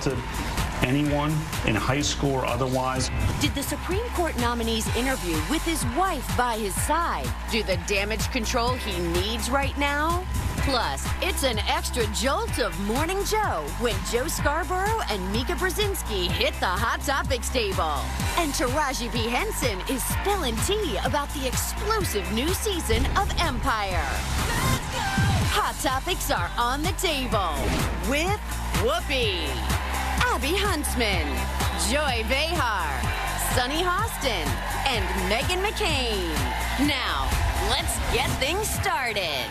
assaulted anyone in high school or otherwise. Did the Supreme Court nominee's interview with his wife by his side do the damage control he needs right now? Plus, it's an extra jolt of Morning Joe when Joe Scarborough and Mika hit the Hot Topics table. And Taraji P. Henson is spilling tea about the explosive new season of Empire. Hot Topics are on the table with Whoopee, Abby Huntsman, Joy Behar, Sunny Hostin, and Meghan McCain. Now, let's get things started.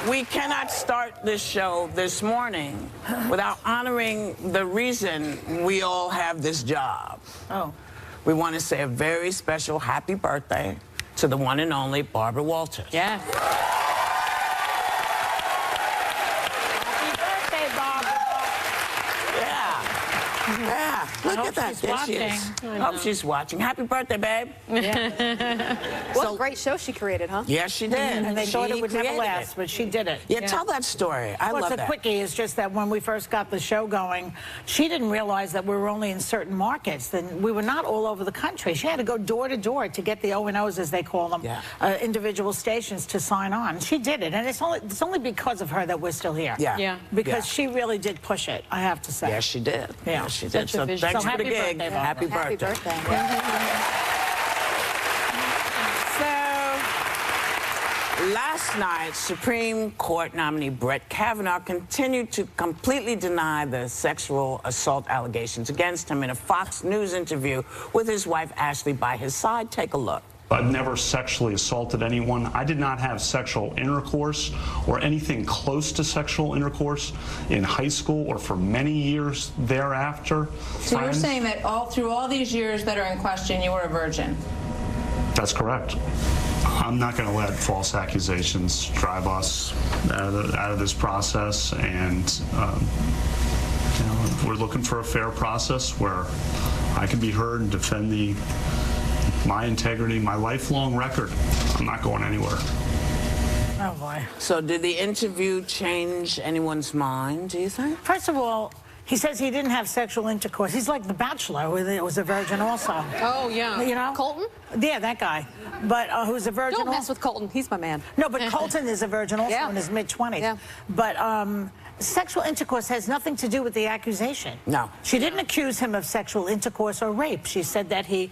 We cannot start this show this morning without honoring the reason we all have this job. Oh. We want to say a very special happy birthday to the one and only Barbara Walters. Yes. Happy birthday, Barbara. Yeah. Yeah. Look at that. There she is. Hope she's watching. Happy birthday, babe. Yeah. What a great show she created, huh? Yes, she did. And they thought it would never created last, it. but she did it. Yeah, tell that story. I love that. What's a quickie is just that when we first got the show going, she didn't realize that we were only in certain markets. Then we were not all over the country. She had to go door to door to get the O&Os, as they call them, individual stations to sign on. She did it, and it's only because of her that we're still here. Yeah. Because she really did push it, I have to say. Yes, she did. Yeah. Yes, she did. So thanks for the gig. Happy birthday. Happy birthday. Last night, Supreme Court nominee Brett Kavanaugh continued to completely deny the sexual assault allegations against him in a Fox News interview with his wife, Ashley, by his side. Take a look. I've never sexually assaulted anyone. I did not have sexual intercourse or anything close to sexual intercourse in high school or for many years thereafter. So you're saying that through all these years that are in question, you were a virgin? That's correct. I'm not going to let false accusations drive us out of this process, and we're looking for a fair process where I can be heard and defend my integrity, my lifelong record. I'm not going anywhere. Oh, boy. So did the interview change anyone's mind, do you think? First of all, he says he didn't have sexual intercourse. He's like The Bachelor, who was a virgin also. Oh, yeah. You know? Colton? Yeah, that guy. But who's a virgin. Don't mess with Colton. He's my man. No, but Colton is a virgin also in his mid-20s. Yeah. But sexual intercourse has nothing to do with the accusation. No. She didn't accuse him of sexual intercourse or rape. She said that he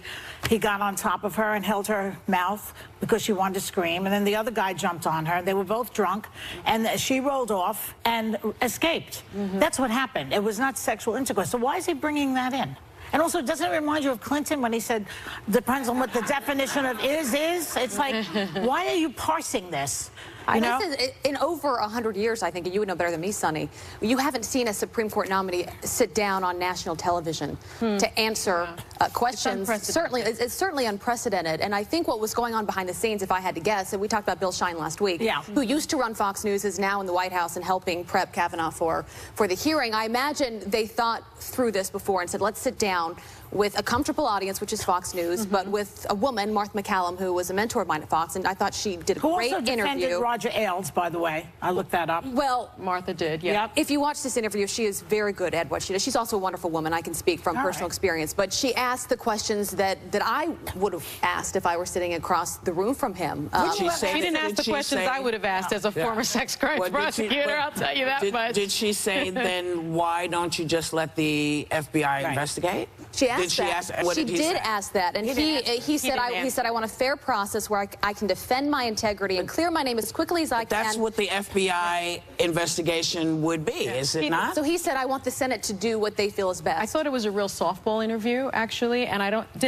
got on top of her and held her mouth because she wanted to scream, and then the other guy jumped on her. They were both drunk, and she rolled off and escaped. That's what happened. It was not sexual intercourse. So why is he bringing that in? And also, doesn't it remind you of Clinton when he said, depends on what the definition of is? It's like, why are you parsing this? You know? In over 100 years, I think, and you would know better than me, Sonny, you haven't seen a Supreme Court nominee sit down on national television to answer questions. It's certainly unprecedented. And I think what was going on behind the scenes, if I had to guess, and we talked about Bill Shine last week, who used to run Fox News, is now in the White House and helping prep Kavanaugh for the hearing. I imagine they thought through this before and said, let's sit down with a comfortable audience, which is Fox News, but with a woman, Martha McCallum, who was a mentor of mine at Fox, and I thought she did a great also interview. Roger Ailes, by the way. I looked that up. Well, Martha did, yeah. If you watch this interview, she is very good at what she does. She's also a wonderful woman. I can speak from personal experience. But she asked the questions that I would have asked if I were sitting across the room from him. She didn't ask the questions I would have asked as a former sex crimes prosecutor, I'll tell you that much. Did she say, then why don't you just let the FBI investigate? She asked Did she that. ask? What She did he did say? ask that, and he said I want a fair process where I can defend my integrity and clear my name as quickly as I can. That's what the FBI investigation would be, is it not? So he said I want the Senate to do what they feel is best. I thought it was a real softball interview, actually, and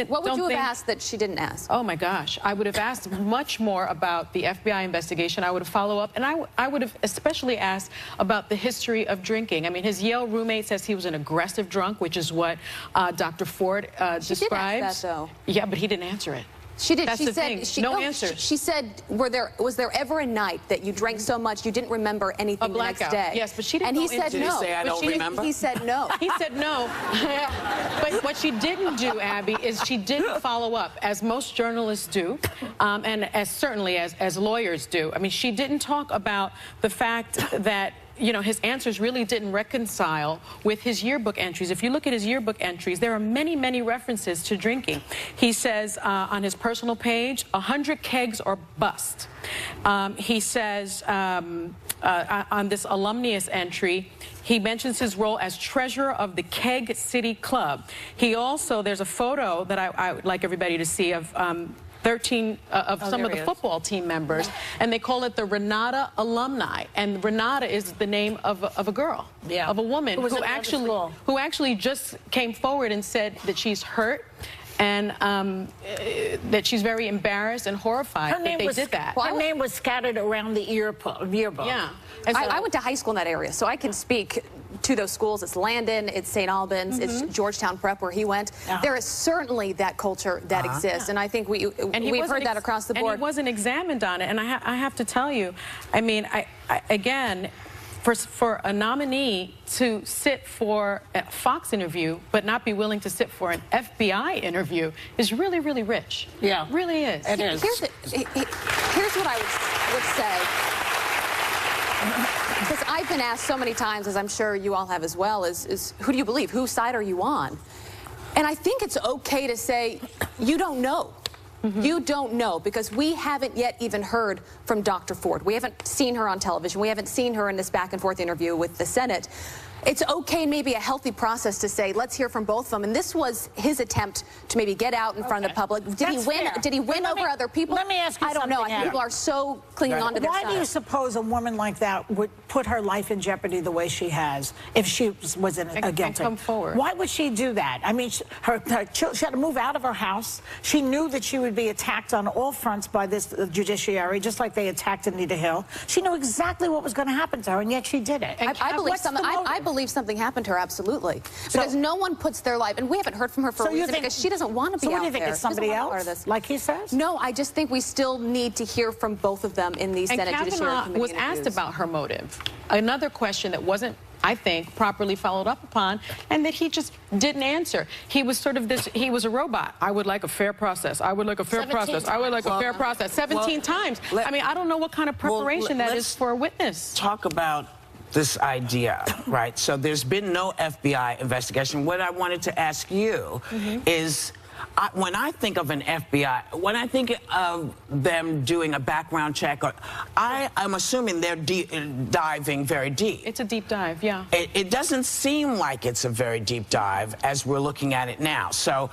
What would you have asked that she didn't ask? Oh my gosh, I would have asked much more about the FBI investigation. I would have followed up, and I would have especially asked about the history of drinking. I mean, his Yale roommate says he was an aggressive drunk, which is what Dr. Ford describes. She did ask that, though. Yeah, but he didn't answer it. She did. That's she the said thing. No answer. She said, was there ever a night that you drank so much you didn't remember anything the next day? Yes, but she didn't. And he said Did no. he say, I don't remember? He said no. He said no. But what she didn't do, Abby, is she didn't follow up, as most journalists do, and as certainly as lawyers do. I mean, she didn't talk about the fact that, you know, his answers really didn't reconcile with his yearbook entries. If you look at his yearbook entries, there are many, many references to drinking. He says on his personal page, 100 kegs or bust. He says on this alumnius entry, he mentions his role as treasurer of the Keg City Club. He also, there's a photo that I would like everybody to see of 13 of some of the football team members, and they call it the Renata alumni. And Renata is the name of a girl, of a woman who actually just came forward and said that she's hurt and that she's very embarrassed and horrified that they did that. Her name was scattered around the yearbook. Yeah. So I went to high school in that area, so I can speak to those schools. It's Landon, it's St. Albans, it's Georgetown Prep where he went. There is certainly that culture that exists, and I think we've heard that across the board. And he wasn't examined on it, and I have to tell you, I mean, again, for a nominee to sit for a Fox interview but not be willing to sit for an FBI interview is really, really rich. Yeah. It really is. It is. Here's what I would say. Because I've been asked so many times, as I'm sure you all have as well, is who do you believe? Whose side are you on? And I think it's okay to say, you don't know. You don't know, because we haven't yet even heard from Dr. Ford. We haven't seen her on television. We haven't seen her in this back-and-forth interview with the Senate. It's okay, maybe a healthy process to say, let's hear from both of them. And this was his attempt to maybe get out in front of the public. Did he win? Did he win over other people? Let me ask you I don't know. I think people are so clinging on to their side. Why do you suppose a woman like that would put her life in jeopardy the way she has if she was a guilty? Come forward. Why would she do that? I mean, she had to move out of her house. She knew that she would be attacked on all fronts by this judiciary, just like they attacked Anita Hill. She knew exactly what was going to happen to her, and yet she did it. I believe something happened to her, absolutely. Because no one puts their life, and we haven't heard from her for a reason, because she doesn't want to be out there. So what do you think, it's somebody else, like he says? No, I just think we still need to hear from both of them in these Senate Judiciary Committee Kavanaugh was asked about her motive. Another question that wasn't, I think, properly followed up upon, and that he just didn't answer. He was sort of this, he was a robot. I would like a fair process. I would like a fair process. I would like a fair process. 17 times. I mean, I don't know what kind of preparation that is for a witness. Talk about this idea, right? So there's been no FBI investigation. What I wanted to ask you is, when I think of an FBI, when I think of them doing a background check, I'm assuming they're diving very deep. It's a deep dive, yeah. It doesn't seem like it's a very deep dive as we're looking at it now. So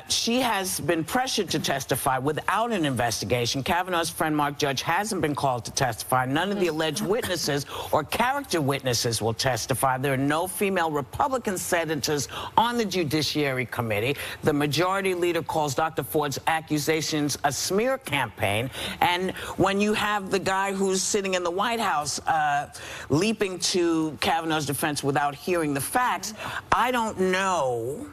she has been pressured to testify without an investigation. Kavanaugh's friend, Mark Judge, hasn't been called to testify. None of the alleged witnesses or character witnesses will testify. There are no female Republican senators on the Judiciary Committee. The majority leader calls Dr. Ford's accusations a smear campaign. And when you have the guy who's sitting in the White House leaping to Kavanaugh's defense without hearing the facts, I don't know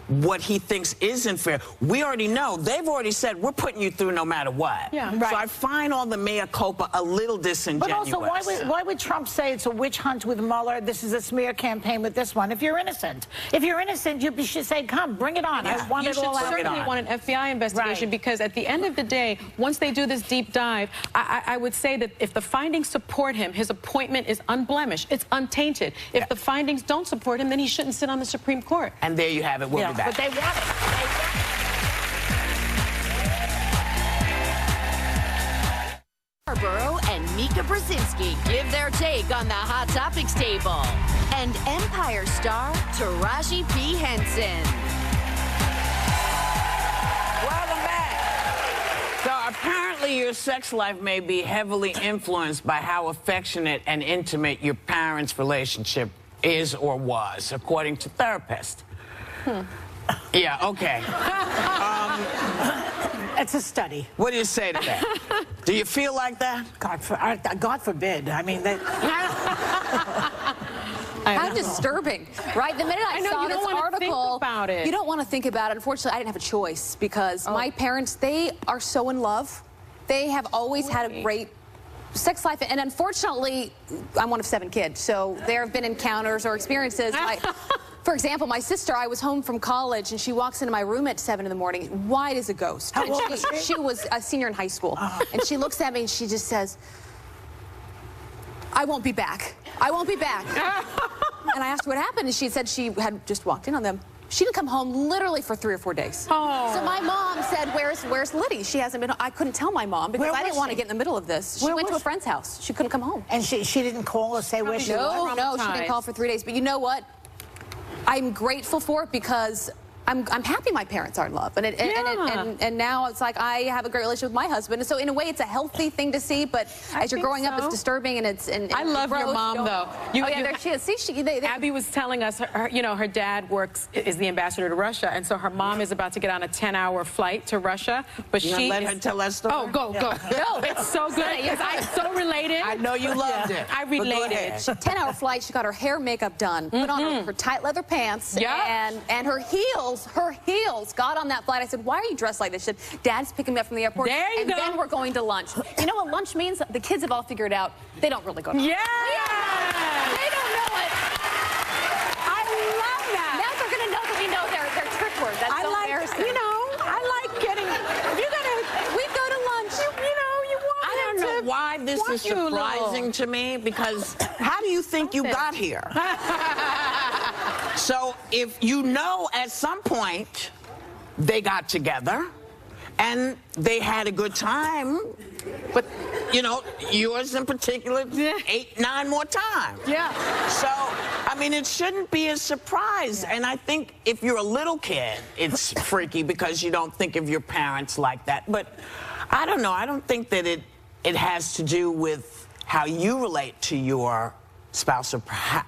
what he thinks isn't fair. We already know. They've already said, we're putting you through no matter what. Yeah, So I find all the mea culpa a little disingenuous. But also, why would Trump say it's a witch hunt with Mueller? This is a smear campaign with this one. If you're innocent, you should say, come, bring it on. I want it all out. You should certainly want an FBI investigation, because at the end of the day, once they do this deep dive, I would say that if the findings support him, his appointment is unblemished. It's untainted. If the findings don't support him, then he shouldn't sit on the Supreme Court. And there you have it. We'll be back. But they want it. Scarborough and Mika Brzezinski give their take on the Hot Topics table. And Empire star Taraji P. Henson. your sex life may be heavily influenced by how affectionate and intimate your parents' relationship is or was, according to therapists. Yeah, okay. It's a study. What do you say to that? Do you feel like that? God forbid. I mean, How disturbing, right? The minute I saw this article, think about it. You don't want to think about it. Unfortunately, I didn't have a choice because my parents, they are so in love. They have always had a great sex life, and unfortunately, I'm one of 7 kids, so there have been encounters or experiences like, for example, my sister, I was home from college, and she walks into my room at 7 in the morning, white as a ghost. How old was she? She was a senior in high school, and she looks at me and she just says, I won't be back. I won't be back. And I asked her what happened, and she said she had just walked in on them. She didn't come home literally for 3 or 4 days. Oh. So my mom said, where's Liddy? She hasn't been home. I couldn't tell my mom because I didn't want to get in the middle of this. She went to a friend's house. She couldn't come home. and she didn't call or say where she was? No, she didn't call for 3 days. But you know what? I'm grateful for it because I'm happy my parents are in love. And now it's like I have a great relationship with my husband. And so in a way, it's a healthy thing to see. But as you're growing up, it's disturbing and it's... I love your mom, though. There she is. See, Abby was telling us, her dad is the ambassador to Russia, and so her mom is about to get on a 10-hour flight to Russia. But she let her tell that story? Oh, go. No, it's so good. Because I so related. I know you loved it. I related. 10-hour flight, she got her hair and makeup done, put on her tight leather pants, and her heels got on that flight. I said, why are you dressed like this? She said, Dad's picking me up from the airport, and then we're going to lunch. You know what lunch means? The kids have all figured out they don't really go to lunch. Yeah! They don't know it. I love that. Now they're going to know that we know their trick word. That's so embarrassing. I like getting, if you're going to, we go to lunch. you want I don't know why this is surprising to me, because how do you think you got here? So if you know at some point they got together and they had a good time, but yours in particular, 8, 9 more times. Yeah. So, I mean, it shouldn't be a surprise. And I think if you're a little kid, it's freaky because you don't think of your parents like that. But I don't know. I don't think that it has to do with how you relate to your spouse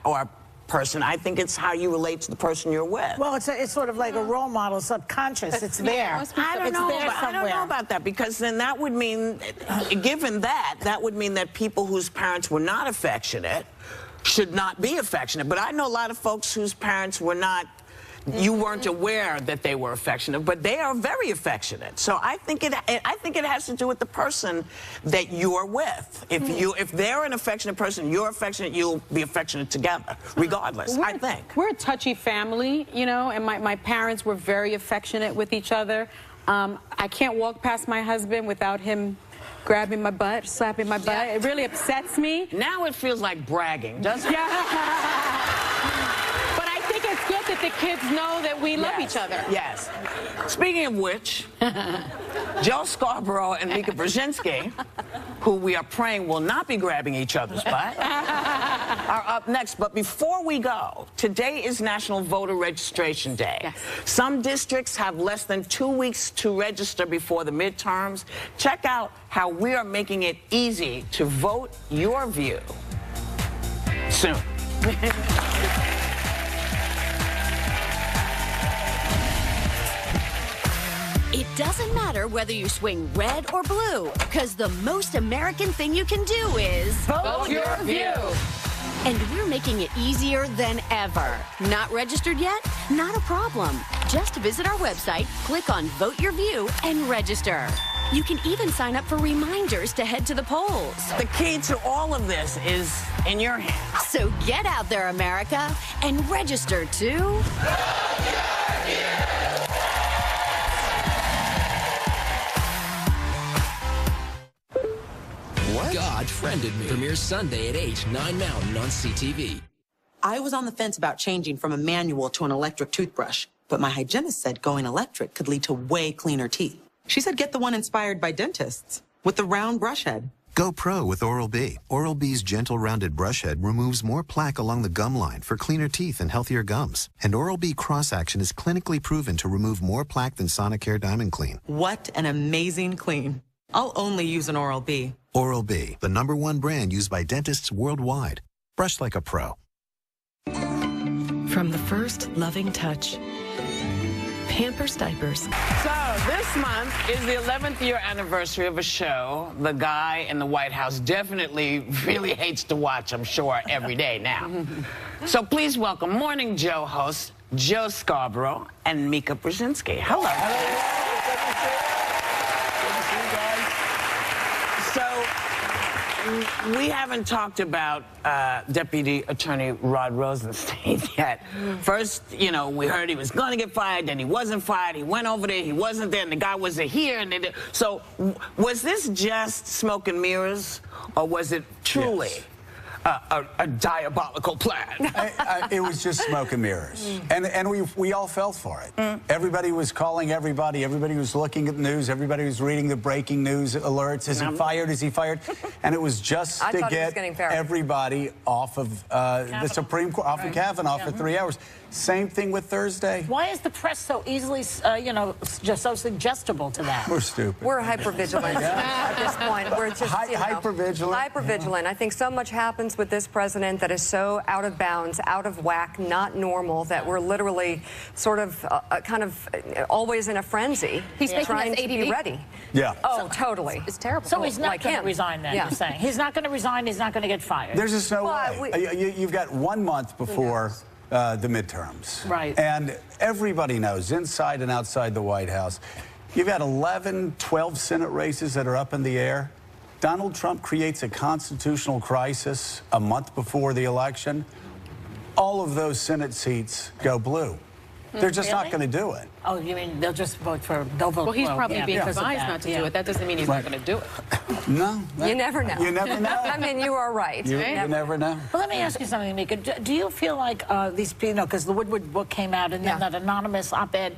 or person. I think it's how you relate to the person you're with. Well, it's sort of like a role model, subconscious. It's there. I don't know about that, because then that would mean, given that would mean that people whose parents were not affectionate should not be affectionate. But I know a lot of folks whose parents were not, you weren't aware that they were affectionate, but they are very affectionate. So I think it has to do with the person that you're with. If they're an affectionate person, you're affectionate, you'll be affectionate together, regardless, I think. We're a touchy family, and my parents were very affectionate with each other. I can't walk past my husband without him grabbing my butt, slapping my butt. It really upsets me. Now it feels like bragging, doesn't it? Yeah. It's good that the kids know that we love each other. Yes. Speaking of which, Joe Scarborough and Mika Brzezinski, who we are praying will not be grabbing each other's butt, are up next. But before we go, today is National Voter Registration Day. Yes. Some districts have less than 2 weeks to register before the midterms. Check out how we are making it easy to vote your view soon. It doesn't matter whether you swing red or blue, because the most American thing you can do is vote your view. And we're making it easier than ever. Not registered yet? Not a problem. Just visit our website, click on Vote Your View, and register. You can even sign up for reminders to head to the polls. The key to all of this is in your hands. So get out there, America, and register to... What? God Friended Me. Premieres Sunday at 8, 9 Mountain on CTV. I was on the fence about changing from a manual to an electric toothbrush, but my hygienist said going electric could lead to way cleaner teeth. She said get the one inspired by dentists, with the round brush head. Go pro with Oral-B. Oral-B's gentle rounded brush head removes more plaque along the gum line for cleaner teeth and healthier gums. And Oral-B Cross Action is clinically proven to remove more plaque than Sonicare Diamond Clean. What an amazing clean. I'll only use an Oral-B. Oral-B, the #1 brand used by dentists worldwide. Brush like a pro. From the first loving touch, Pampers diapers. So this month is the 11th year anniversary of a show the guy in the White House definitely really hates to watch, I'm sure, every day now. So please welcome Morning Joe hosts Joe Scarborough and Mika Brzezinski. Hello. So we haven't talked about Deputy Attorney Rod Rosenstein yet. First, you know, we heard he was going to get fired, then he wasn't fired. He went over there, he wasn't there, and the guy wasn't here. And so was this just smoke and mirrors, or was it truly a diabolical plan? It was just smoke and mirrors. And we all fell for it. Everybody was calling everybody. Everybody was looking at the news. Everybody was reading the breaking news alerts. Is he fired? Is he fired? And it was just to get everybody off of the Supreme Court, off of Kavanaugh for 3 hours. Same thing with Thursday. Why is the press so easily, just so suggestible to that? We're stupid. We're hypervigilant at this point. We're just hypervigilant. Hypervigilant. I think so much happens with this president that is so out of bounds, out of whack, not normal, that we're literally sort of, kind of always in a frenzy. He's trying to be ready. Yeah. Oh, totally. It's terrible. So he's not going to resign then, you're saying? He's not going to resign, he's not going to get fired. There's just no way. You've got 1 month before the midterms. Right. And everybody knows, inside and outside the White House, you've got 11, 12 Senate races that are up in the air. Donald Trump creates a constitutional crisis a month before the election. All of those Senate seats go blue. They're just not going to do it. Oh, you mean they'll just vote for, they'll vote Well, he's probably being advised not to do it. That doesn't mean he's not going to do it. No. You never know. You never know. I mean, you are right. You never know. Well, let me ask you something, Mika. Do you feel like these people, because the Woodward book came out and then that anonymous op-ed,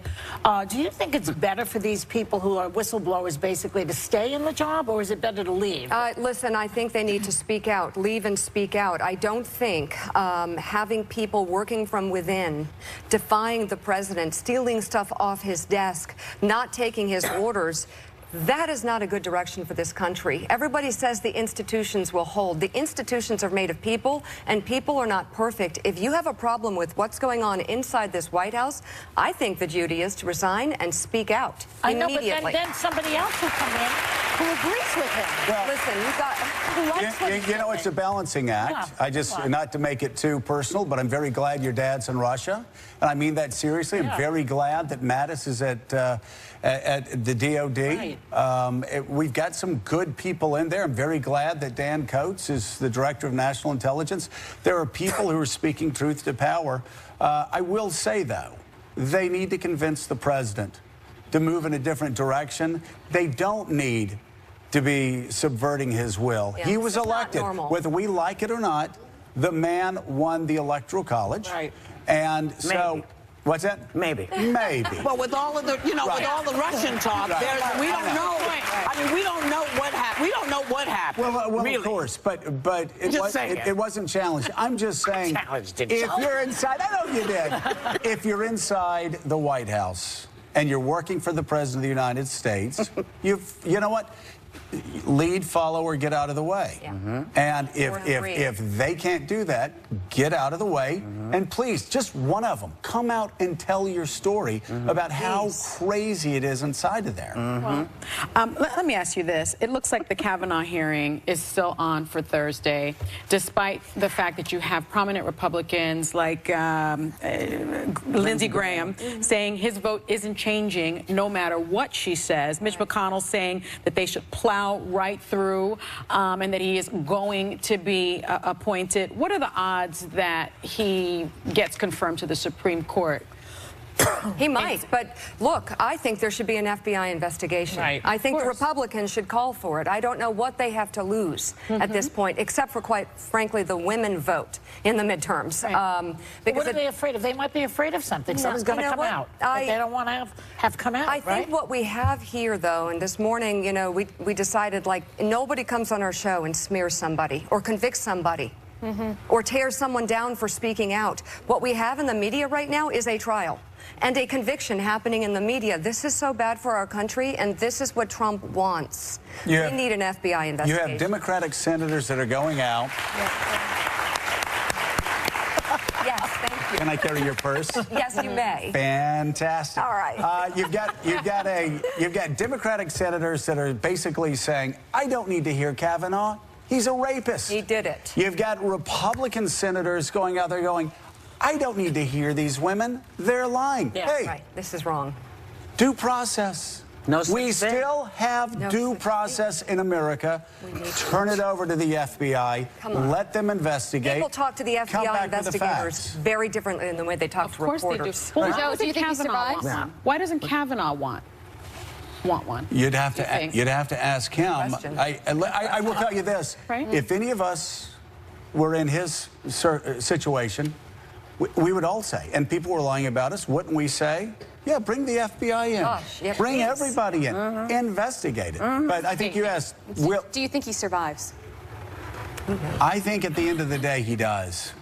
do you think it's better for these people who are whistleblowers basically to stay in the job, or is it better to leave? Listen, I think they need to speak out, leave and speak out. I don't think having people working from within, defying the president, stealing stuff off his desk, not taking his orders, that is not a good direction for this country. Everybody says the institutions will hold. The institutions are made of people, and people are not perfect. If you have a problem with what's going on inside this White House, I think the duty is to resign and speak out immediately. I know, but then somebody else will come in who agrees with him. Well, listen, you know, it's a balancing act. Yeah, I just, not to make it too personal, but I'm very glad your dad's in Russia. And I mean that seriously. I'm very glad that Mattis is at the DOD. Right. We've got some good people in there. I'm very glad that Dan Coates is the Director of National Intelligence. There are people who are speaking truth to power. I will say, though, they need to convince the president to move in a different direction. They don't need to be subverting his will. Yeah, he was elected. Whether we like it or not, the man won the Electoral College. Right. And so... What's that? Maybe. Maybe. Well, with all of the, with all the Russian talk, we don't know. I mean, we don't know what happened. We don't know what happened. Well, really. Of course, but it wasn't challenged. I'm just saying, if you're inside, I know you did. If you're inside the White House and you're working for the President of the United States, you know what? Lead, follow, or get out of the way. Yeah. And if they can't do that, get out of the way. And please, just one of them, come out and tell your story about how crazy it is inside of there. Well, let me ask you this. It looks like the Kavanaugh hearing is still on for Thursday, despite the fact that you have prominent Republicans like Lindsey Graham saying his vote isn't changing no matter what she says. Mitch McConnell saying that they should plow right through and that he is going to be appointed. What are the odds that he gets confirmed to the Supreme Court? He might, but look, I think there should be an FBI investigation. Right. I think the Republicans should call for it. I don't know what they have to lose at this point, except for, quite frankly, the women vote in the midterms. Right. Because what are they afraid of? They might be afraid of something. Something's going to come out that they don't want to have come out. I think what we have here, though, and this morning, we decided, like, nobody comes on our show and smears somebody or convicts somebody. or tear someone down for speaking out. What we have in the media right now is a trial and a conviction happening in the media. This is so bad for our country, and this is what Trump wants. We need an FBI investigation. You have Democratic senators that are going out. Yes, thank you. Can I carry your purse? Yes, you may. Fantastic. All right. You've got Democratic senators that are basically saying, I don't need to hear Kavanaugh. He's a rapist. He did it. You've got Republican senators going out there going, I don't need to hear these women. They're lying. Yeah, hey, right. This is wrong. Due process. We still have due process in America. Turn it over to the FBI. Let them investigate. People talk to the FBI investigators very differently than the way they talk to reporters. Of course they do. Well, Joe, do you think he survives? Why doesn't Kavanaugh want one? You'd have to ask him. I will tell you this: right? If any of us were in his situation, we would all say, and people were lying about us, wouldn't we say? Yeah, bring the FBI in. Gosh, yeah, bring everybody in. Investigate it. But I think you asked, do you think he survives? I think at the end of the day, he does.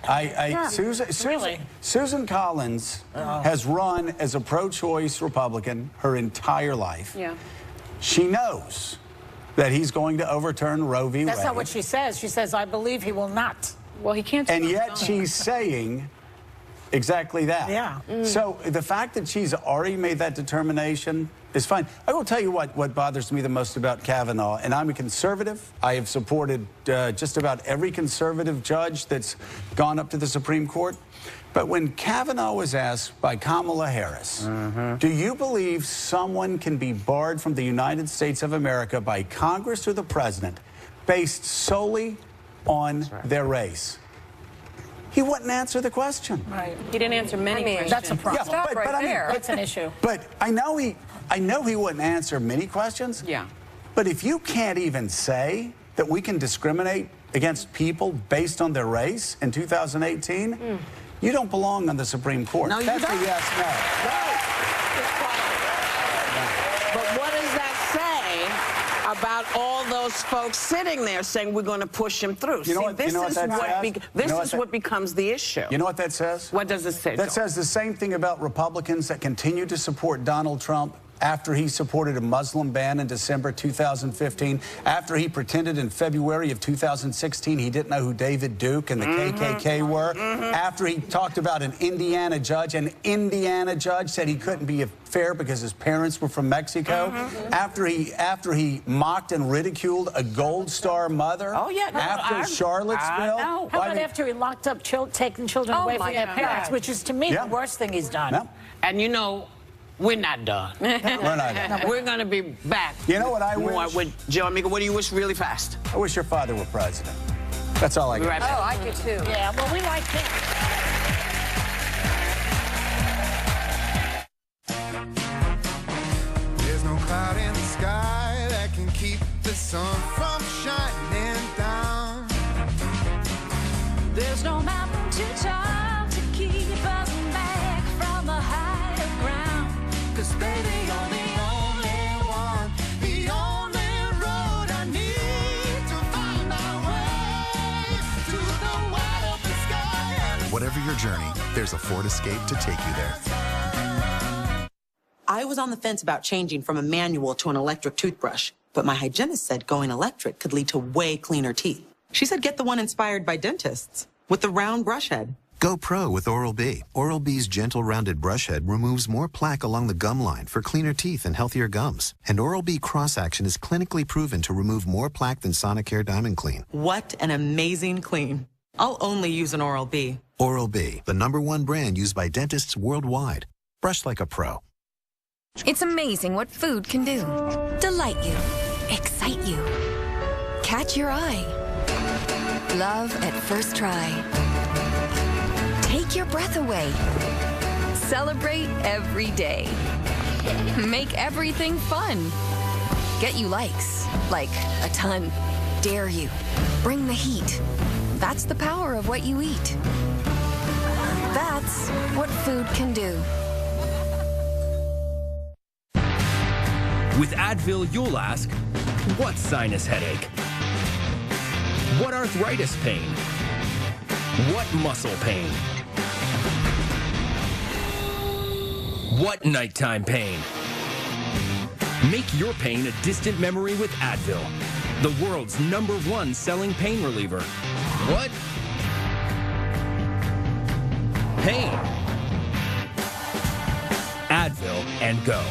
Susan Collins has run as a pro-choice Republican her entire life. Yeah. She knows that he's going to overturn Roe v. Wade. That's not what she says. She says, I believe he will not. Well, he can't. And yet she's saying exactly that. Yeah. So the fact that she's already made that determination is fine. I will tell you what bothers me the most about Kavanaugh, and I'm a conservative. I have supported just about every conservative judge that's gone up to the Supreme Court. But when Kavanaugh was asked by Kamala Harris, do you believe someone can be barred from the United States of America by Congress or the president based solely on their race? He wouldn't answer the question. Right. He didn't answer many questions. That's a problem. Yeah, but I mean, That's an issue. But I know he wouldn't answer many questions. Yeah. But if you can't even say that we can discriminate against people based on their race in 2018, you don't belong on the Supreme Court. No, you That's don't. a yes, no. But what does that say about all those folks sitting there saying we're going to push him through? This is what becomes the issue. You know what that says? What does it say? That says the same thing about Republicans that continue to support Donald Trump after he supported a Muslim ban in December 2015, after he pretended in February of 2016 he didn't know who David Duke and the KKK were, after he talked about an Indiana judge said he couldn't be fair because his parents were from Mexico, after he mocked and ridiculed a Gold Star mother, after Charlottesville. How about after he locked up taking children away from their parents, which is to me the worst thing he's done. Yeah. And you know, we're not done. We're not done. We're going to be back. You know what I wish? With Joe and Mika, what do you wish really fast? I wish your father were president. That's all I got. Right back. Oh, I do too. Yeah, well, we like him. There's no cloud in the sky that can keep the sun from shining down. There's no mountain too tall to keep us back from the higher ground. 'Cause baby, you're the only one, the only road I need to find my way to the wide open sky. Whatever your journey, there's a Ford Escape to take you there. I was on the fence about changing from a manual to an electric toothbrush, but my hygienist said going electric could lead to way cleaner teeth. She said get the one inspired by dentists with the round brush head. Go pro with Oral-B. Oral-B's gentle rounded brush head removes more plaque along the gum line for cleaner teeth and healthier gums. And Oral-B cross-action is clinically proven to remove more plaque than Sonicare Diamond Clean. What an amazing clean. I'll only use an Oral-B. Oral-B, the #1 brand used by dentists worldwide. Brush like a pro. It's amazing what food can do. Delight you. Excite you. Catch your eye. Love at first try. Take your breath away. Celebrate every day. Make everything fun. Get you likes, like a ton. Dare you. Bring the heat. That's the power of what you eat. That's what food can do. With Advil, you'll ask, what sinus headache? What arthritis pain? What muscle pain? What nighttime pain? Make your pain a distant memory with Advil, the world's #1 selling pain reliever. What? Pain. Advil and go.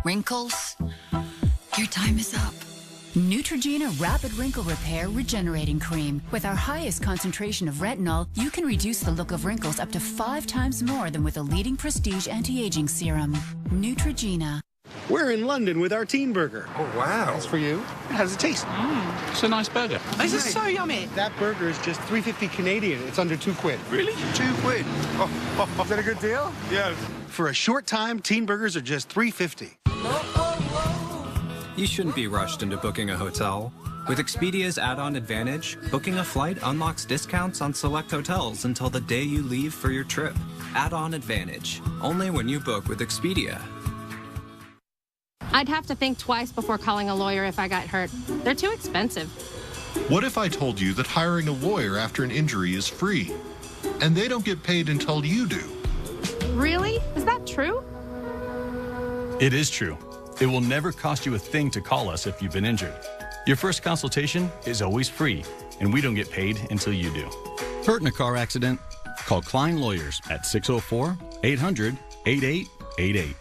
Wrinkles? Your time is up. Neutrogena Rapid Wrinkle Repair Regenerating Cream. With our highest concentration of retinol, you can reduce the look of wrinkles up to 5 times more than with a leading prestige anti-aging serum. Neutrogena. We're in London with our teen burger. Oh, wow. That's for you. How does it taste? It's a nice burger. This is so yummy. That burger is just $3.50 Canadian. It's under £2. Really? £2. Oh, is that a good deal? Yes. For a short time, teen burgers are just $3.50. You shouldn't be rushed into booking a hotel. With Expedia's add-on advantage, booking a flight unlocks discounts on select hotels until the day you leave for your trip. Add-on advantage. Only when you book with Expedia. I'd have to think twice before calling a lawyer if I got hurt. They're too expensive. What if I told you that hiring a lawyer after an injury is free, and they don't get paid until you do? Really? Is that true? It is true. It will never cost you a thing to call us if you've been injured. Your first consultation is always free, and we don't get paid until you do. Hurt in a car accident? Call Klein Lawyers at 604-800-8888.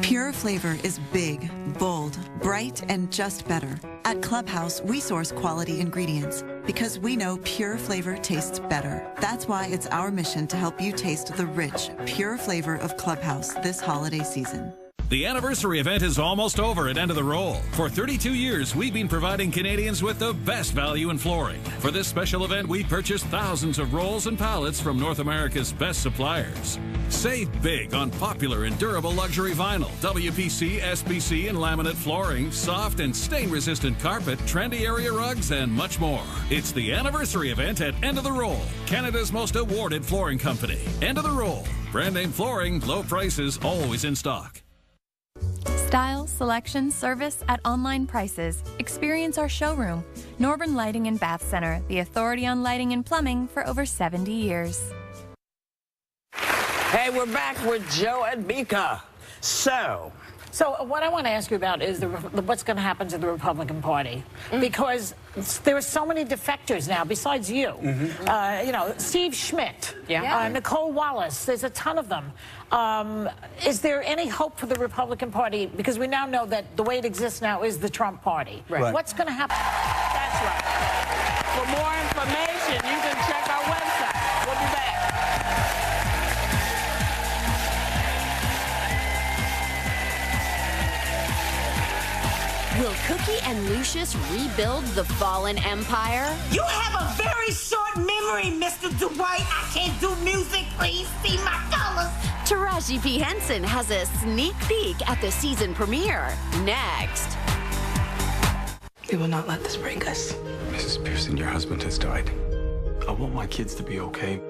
Pure flavor is big, bold, bright, and just better. At Clubhouse, we source quality ingredients because we know pure flavor tastes better. That's why it's our mission to help you taste the rich, pure flavor of Clubhouse this holiday season. The anniversary event is almost over at End of the Roll. For 32 years, we've been providing Canadians with the best value in flooring. For this special event, we purchased thousands of rolls and pallets from North America's best suppliers. Save big on popular and durable luxury vinyl, WPC, SPC, and laminate flooring, soft and stain-resistant carpet, trendy area rugs, and much more. It's the anniversary event at End of the Roll, Canada's most awarded flooring company. End of the Roll. Brand name flooring, low prices, always in stock. Style, selection, service at online prices. Experience our showroom. Norburn Lighting and Bath Center, the authority on lighting and plumbing for over 70 years. Hey, we're back with Joe and Mika. So what I want to ask you about is what's going to happen to the Republican Party. Because there are so many defectors now, besides you. You know, Steve Schmidt, Nicole Wallace, there's a ton of them. Is there any hope for the Republican Party? Because we now know that the way it exists now is the Trump Party. Right. What's going to happen? That's right. For more information, you can check our website. We'll be back. Will Cookie and Lucius rebuild the fallen empire? You have a very short memory, Mr. Dwight. I can't do music. Please see my colors. Taraji P. Henson has a sneak peek at the season premiere. Next. We will not let this break us. Mrs. Pearson, your husband has died. I want my kids to be okay.